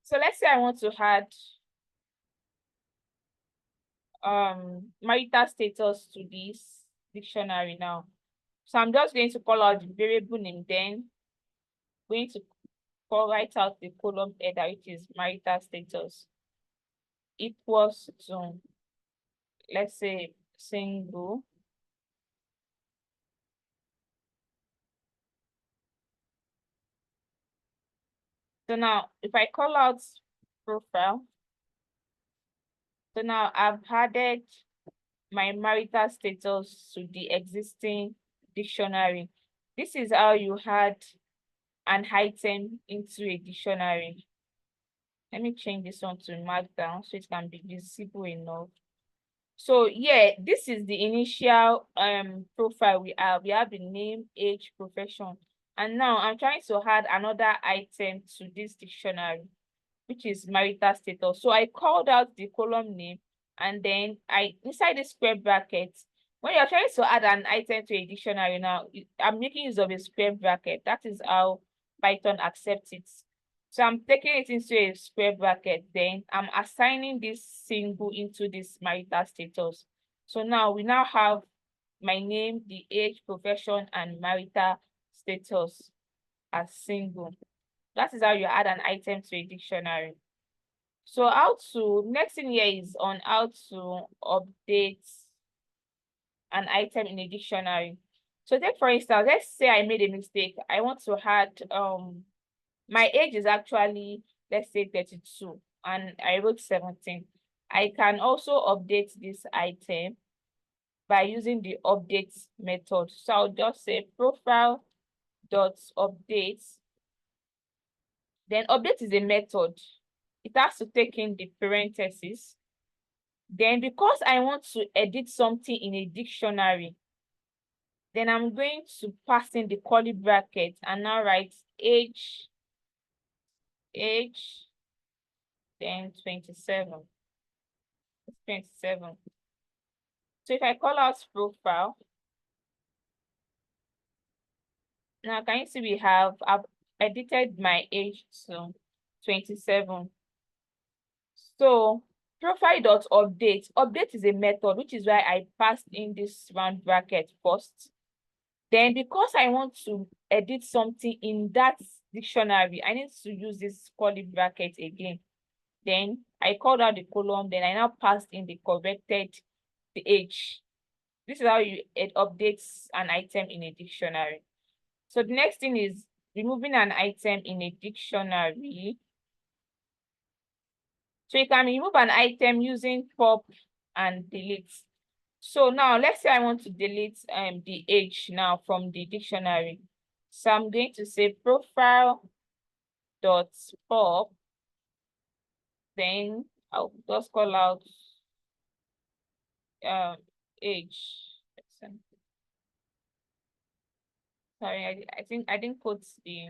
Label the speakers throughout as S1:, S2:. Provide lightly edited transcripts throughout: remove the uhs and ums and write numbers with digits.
S1: So let's say I want to add marital status to this dictionary now. So I'm just going to call out the variable name, then going to write out the column header, which is marital status, equals to, let's say, single. So now if I call out profile, so now I've added my marital status to the existing dictionary. This is how you add an item into a dictionary. Let me change this one to markdown so it can be visible enough. So yeah, this is the initial profile we have. We have the name, age, profession. And now I'm trying to add another item to this dictionary, which is marital status. So I called out the column name, and then inside the square bracket, when you're trying to add an item to a dictionary now, I'm making use of a square bracket. That is how Python accepts it. So I'm taking it into a square bracket, then I'm assigning this single into this marital status. So now we now have my name, the age, profession, and marital status as single. That is how you add an item to a dictionary. So next thing here is on how to update an item in a dictionary. So take for instance, let's say I made a mistake. I want to add my age is actually, let's say, 32 and I wrote 17. I can also update this item by using the update method. So I'll just say profile dot update. Then update is a method. It has to take in the parentheses. Then because I want to edit something in a dictionary, then I'm going to pass in the curly bracket and now write age, then 27. It's 27. So if I call out profile, now can you see I've edited my age to 27. So profile.update. Update is a method, which is why I passed in this round bracket first. Then because I want to edit something in that dictionary, I need to use this curly bracket again. Then I called out the column, then I now passed in the corrected the age. This is how it updates an item in a dictionary. So the next thing is removing an item in a dictionary. So you can remove an item using pop and delete. So now let's say I want to delete the age now from the dictionary. So I'm going to say profile dot pop. Then I'll just call out age. Sorry, I think I didn't put the.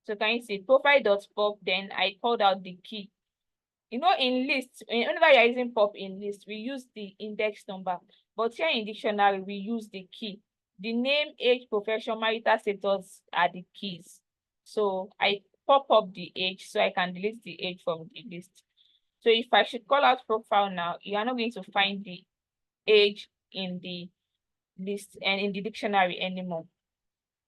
S1: So can you see profile dot pop? Then I called out the key. You know, in list, whenever you're using pop in list, we use the index number. But here in dictionary, we use the key. The name, age, profession, marital status are the keys. So I pop up the age so I can delete the age from the list. So if I should call out profile now, you are not going to find the age in the list and in the dictionary anymore.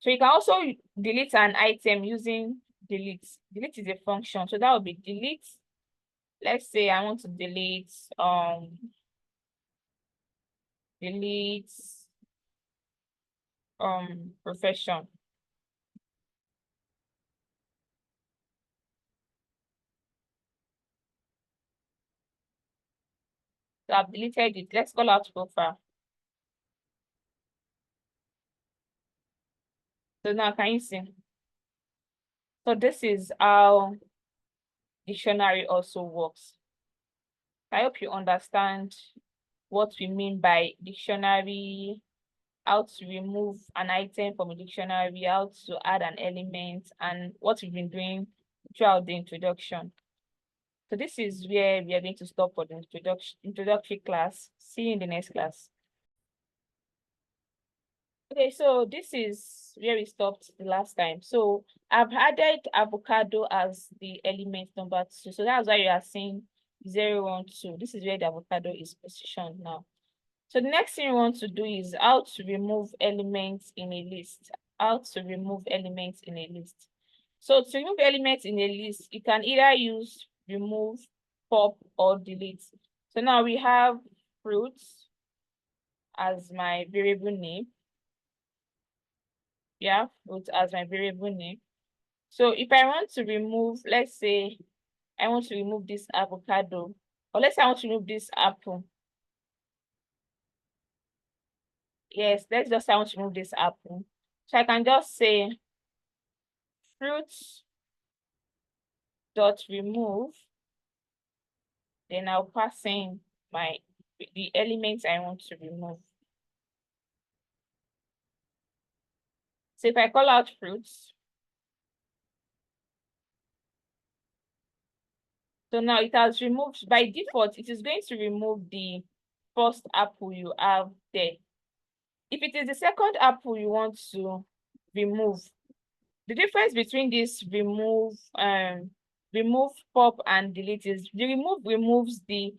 S1: So you can also delete an item using delete. Delete is a function. So that would be delete. Let's say I want to delete profession. So I've deleted it. Let's call out profile. So now can you see? So this is how dictionary also works. I hope you understand what we mean by dictionary, how to remove an item from a dictionary, how to add an element, and what we've been doing throughout the introduction. So this is where we are going to stop for the introductory class. See you in the next class. Okay, so this is where we stopped the last time. So I've added avocado as the element number 2. So that's why you are seeing 0, 1, 2. This is where the avocado is positioned now. So the next thing you want to do is how to remove elements in a list. How to remove elements in a list. So to remove elements in a list, you can either use remove, pop, or delete. So now we have fruits as my variable name. Yeah, fruit as my variable name. So if I want to remove, let's say I want to remove this avocado, or let's say I want to remove this apple. Yes, let's just say I want to remove this apple. So I can just say fruits dot remove, then I'll pass in the elements I want to remove. So if I call out fruits, so now it has removed, by default, it is going to remove the first apple you have there. If it is the second apple you want to remove, the difference between this remove, pop, and delete is the remove removes the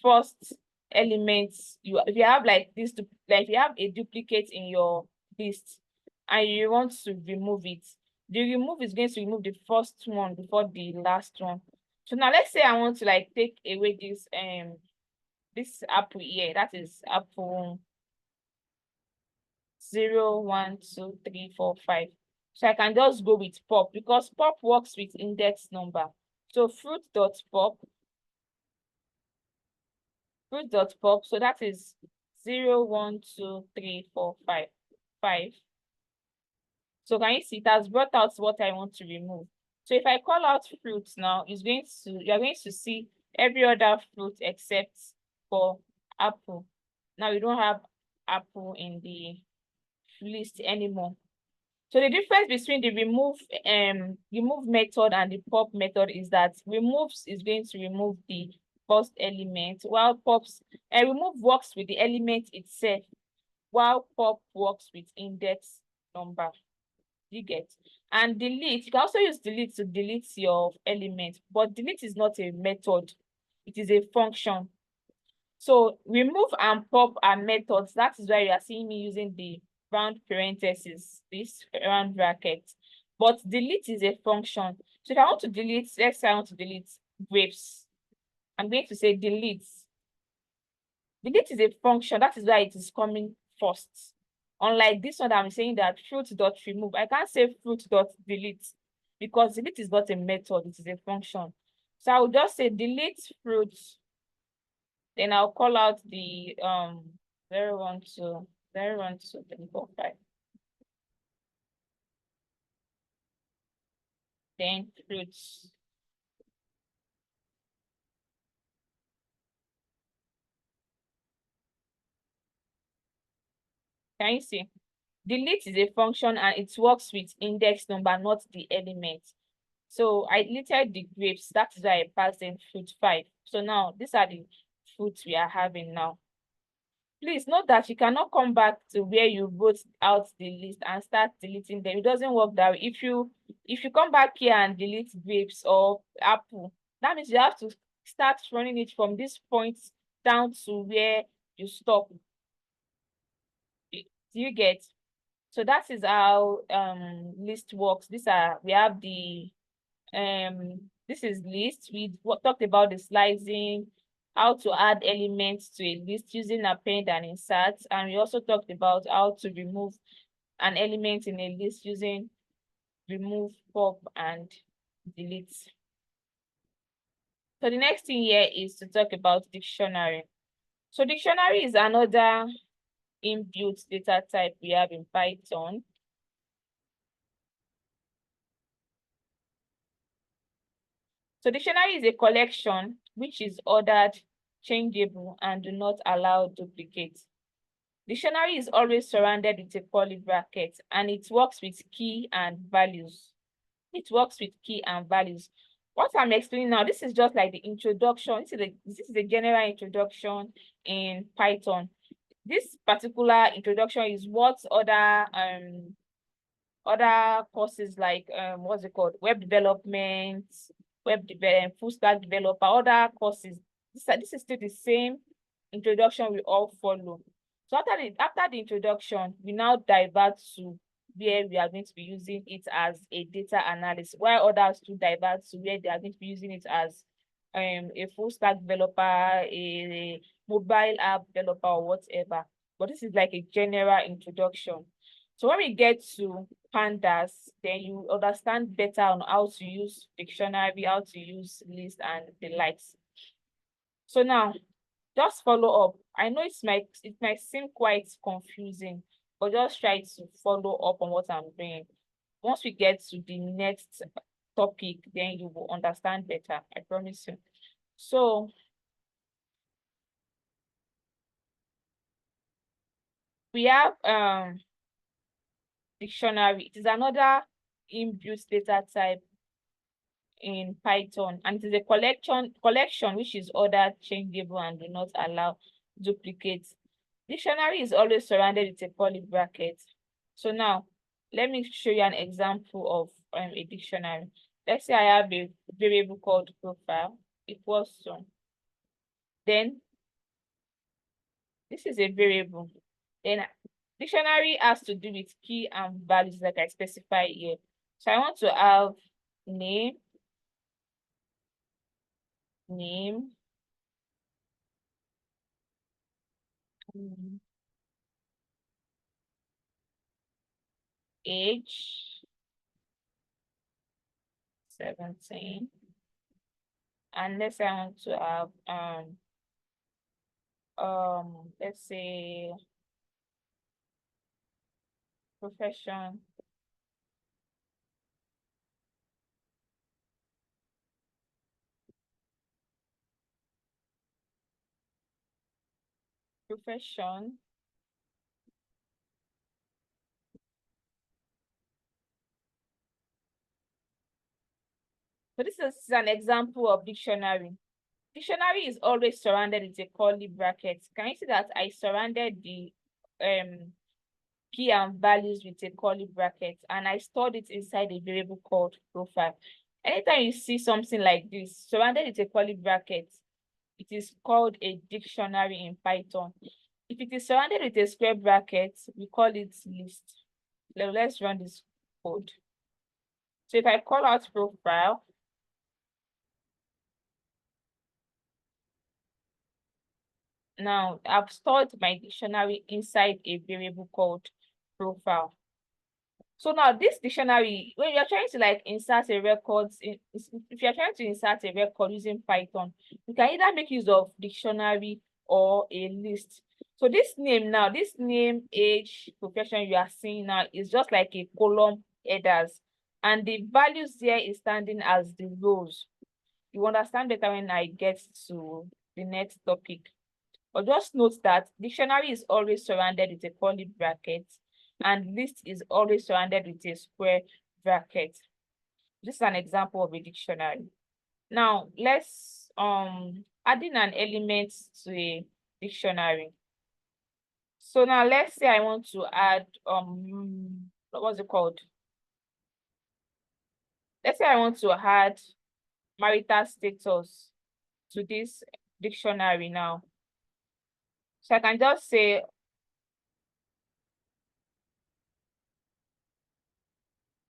S1: first elements. If you have like this, like if you have a duplicate in your list and you want to remove it, the remove is going to remove the first one before the last one. So now let's say I want to like take away this apple here, that is apple 0, 1, 2, 3, 4, 5. So I can just go with pop because pop works with index number. So fruit.pop, so that is 0, 1, 2, 3, 4, 5, 5. So can you see it has brought out what I want to remove? So if I call out fruits now, you're going to see every other fruit except for apple. Now we don't have apple in the list anymore. So the difference between the remove method and the pop method is that removes is going to remove the first element, while remove works with the element itself, while pop works with index number. You get? And delete, you can also use delete to delete your element, but delete is not a method, it is a function. So remove and pop are methods. That is why you are seeing me using the round parentheses, this round bracket. But delete is a function. So if I want to delete, let's say I want to delete grapes, I'm going to say delete. Delete is a function. That is why it is coming first. Unlike this one, I'm saying that fruit dot remove. I can't say fruit dot delete because delete is not a method, it is a function. So I will just say delete fruit. Then I'll call out the 0, 1, 2, 0, 1, 2, 3, 4, 5. Then fruits. Can you see? Delete is a function and it works with index number, not the element. So I deleted the grapes. That is why I passed in fruit 5. So now these are the fruits we are having now. Please note that you cannot come back to where you wrote out the list and start deleting them. It doesn't work that way. If you come back here and delete grapes or apple, that means you have to start running it from this point down to where you stop. Do you get? So that is how list works. We have the this is list. We talked about the slicing, how to add elements to a list using append and insert, and we also talked about how to remove an element in a list using remove, pop, and delete. So the next thing here is to talk about dictionary. So dictionary is another inbuilt data type we have in Python. So dictionary is a collection which is ordered, changeable, and do not allow duplicates. Dictionary is always surrounded with a curly bracket and it works with key and values. It works with key and values. What I'm explaining now, this is just like the introduction. This is a general introduction in Python. this particular introduction is what other courses like what's it called, web development, full stack developer, other courses. This is still the same introduction we all follow. So after the introduction, we now divert to where we are going to be using it as a data analyst, while others to divert to where they are going to be using it as a full stack developer, a mobile app developer, or whatever. But this is like a general introduction. So when we get to pandas, then you understand better on how to use dictionary, how to use list and the likes. So now, just follow up. I know it might seem quite confusing, but just try to follow up on what I'm doing. Once we get to the next topic, then you will understand better. I promise you. So we have dictionary. It is another inbuilt data type in Python, and it is a collection which is ordered, changeable, and do not allow duplicates. Dictionary is always surrounded with a curly bracket. So now let me show you an example of a dictionary. Let's say I have a variable called profile equals to, then this is a variable. Then dictionary has to do with key and values like I specify here. So I want to have name, age, 17, and let's say I want to have let's say profession, profession, so this is an example of dictionary. Dictionary is always surrounded with a curly bracket. Can you see that I surrounded the key and values with a curly bracket, and I stored it inside a variable called profile. Anytime you see something like this surrounded with a curly bracket, it is called a dictionary in Python. If it is surrounded with a square bracket, we call it list. Let's run this code. So if I call out profile, now I've stored my dictionary inside a variable called profile. So now this dictionary, when you're trying to like insert a record, if you're trying to insert a record using Python, you can either make use of dictionary or a list. So this name, age, profession you are seeing now is just like a column headers, and the values there is standing as the rows. You understand better when I get to the next topic. But just note that dictionary is always surrounded with a curly bracket, and list is always surrounded with a square bracket. This is an example of a dictionary. Now let's adding an element to a dictionary. So now let's say I want to add what's it called? Let's say I want to add marital status to this dictionary now. So I can just say